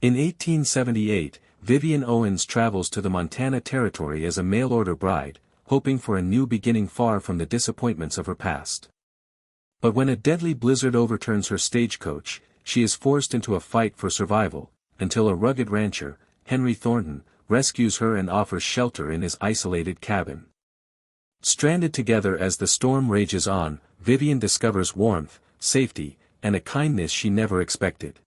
In 1878, Vivian Owens travels to the Montana Territory as a mail-order bride, hoping for a new beginning far from the disappointments of her past. But when a deadly blizzard overturns her stagecoach, she is forced into a fight for survival, until a rugged rancher, Hunter Thornton, rescues her and offers shelter in his isolated cabin. Stranded together as the storm rages on, Vivian discovers warmth, safety, and a kindness she never expected.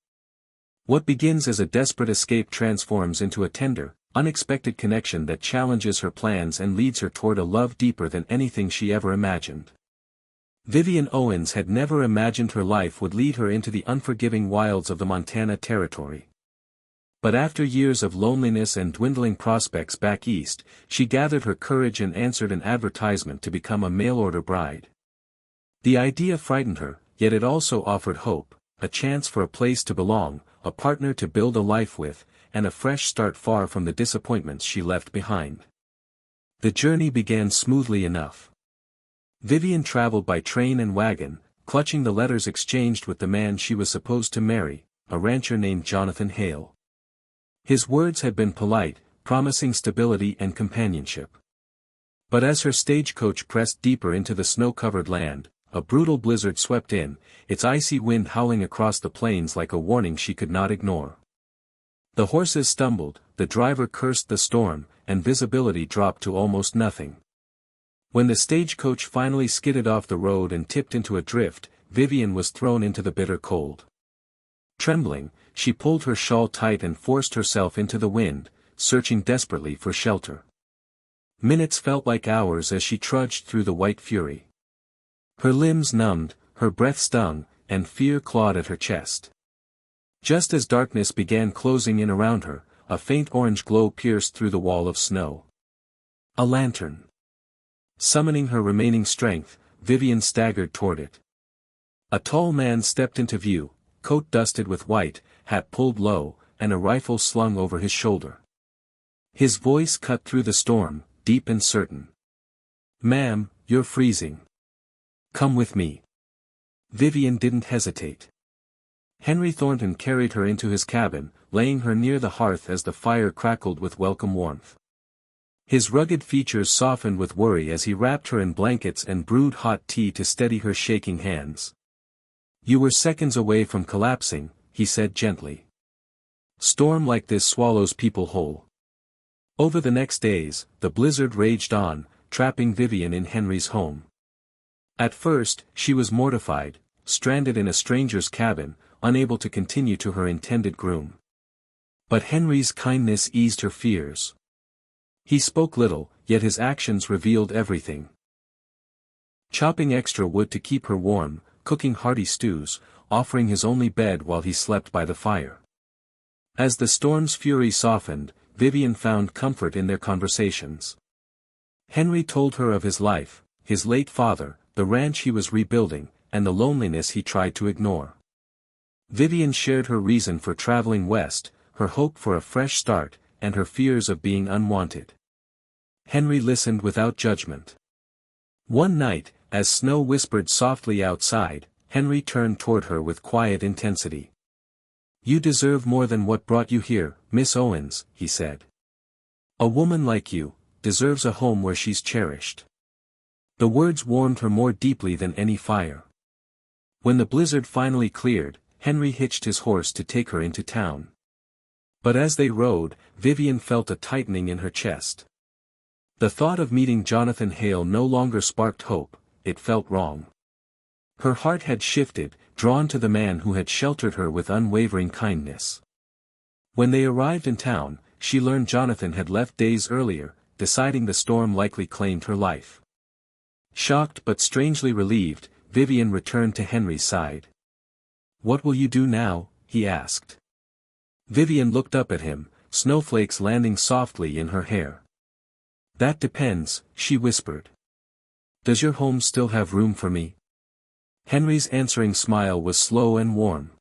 What begins as a desperate escape transforms into a tender, unexpected connection that challenges her plans and leads her toward a love deeper than anything she ever imagined. Vivian Owens had never imagined her life would lead her into the unforgiving wilds of the Montana Territory. But after years of loneliness and dwindling prospects back east, she gathered her courage and answered an advertisement to become a mail-order bride. The idea frightened her, yet it also offered hope, a chance for a place to belong, a partner to build a life with, and a fresh start far from the disappointments she left behind. The journey began smoothly enough. Vivian traveled by train and wagon, clutching the letters exchanged with the man she was supposed to marry, a rancher named Jonathan Hale. His words had been polite, promising stability and companionship. But as her stagecoach pressed deeper into the snow-covered land, a brutal blizzard swept in, its icy wind howling across the plains like a warning she could not ignore. The horses stumbled, the driver cursed the storm, and visibility dropped to almost nothing. When the stagecoach finally skidded off the road and tipped into a drift, Vivian was thrown into the bitter cold. Trembling, she pulled her shawl tight and forced herself into the wind, searching desperately for shelter. Minutes felt like hours as she trudged through the white fury. Her limbs numbed, her breath stung, and fear clawed at her chest. Just as darkness began closing in around her, a faint orange glow pierced through the wall of snow. A lantern. Summoning her remaining strength, Vivian staggered toward it. A tall man stepped into view, coat dusted with white, hat pulled low, and a rifle slung over his shoulder. His voice cut through the storm, deep and certain. "Ma'am, you're freezing. Come with me." Vivian didn't hesitate. Hunter Thornton carried her into his cabin, laying her near the hearth as the fire crackled with welcome warmth. His rugged features softened with worry as he wrapped her in blankets and brewed hot tea to steady her shaking hands. "You were seconds away from collapsing," he said gently. "Storm like this swallows people whole." Over the next days, the blizzard raged on, trapping Vivian in Henry's home. At first, she was mortified, stranded in a stranger's cabin, unable to continue to her intended groom. But Henry's kindness eased her fears. He spoke little, yet his actions revealed everything. Chopping extra wood to keep her warm, cooking hearty stews, offering his only bed while he slept by the fire. As the storm's fury softened, Vivian found comfort in their conversations. Henry told her of his life, his late father, the ranch he was rebuilding, and the loneliness he tried to ignore. Vivian shared her reason for traveling west, her hope for a fresh start, and her fears of being unwanted. Henry listened without judgment. One night, as snow whispered softly outside, Henry turned toward her with quiet intensity. "You deserve more than what brought you here, Miss Owens," he said. "A woman like you deserves a home where she's cherished." The words warmed her more deeply than any fire. When the blizzard finally cleared, Henry hitched his horse to take her into town. But as they rode, Vivian felt a tightening in her chest. The thought of meeting Jonathan Hale no longer sparked hope, it felt wrong. Her heart had shifted, drawn to the man who had sheltered her with unwavering kindness. When they arrived in town, she learned Jonathan had left days earlier, deciding the storm likely claimed her life. Shocked but strangely relieved, Vivian returned to Henry's side. "What will you do now?" he asked. Vivian looked up at him, snowflakes landing softly in her hair. "That depends," she whispered. "Does your home still have room for me?" Henry's answering smile was slow and warm.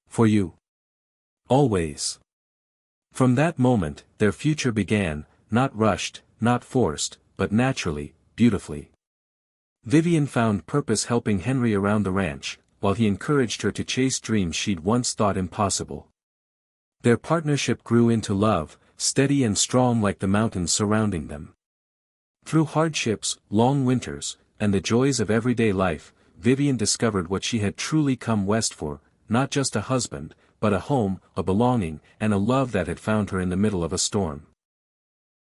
"For you. Always." From that moment, their future began, not rushed, not forced, but naturally, beautifully. Vivian found purpose helping Henry around the ranch, while he encouraged her to chase dreams she'd once thought impossible. Their partnership grew into love, steady and strong like the mountains surrounding them. Through hardships, long winters, and the joys of everyday life, Vivian discovered what she had truly come west for, not just a husband, but a home, a belonging, and a love that had found her in the middle of a storm.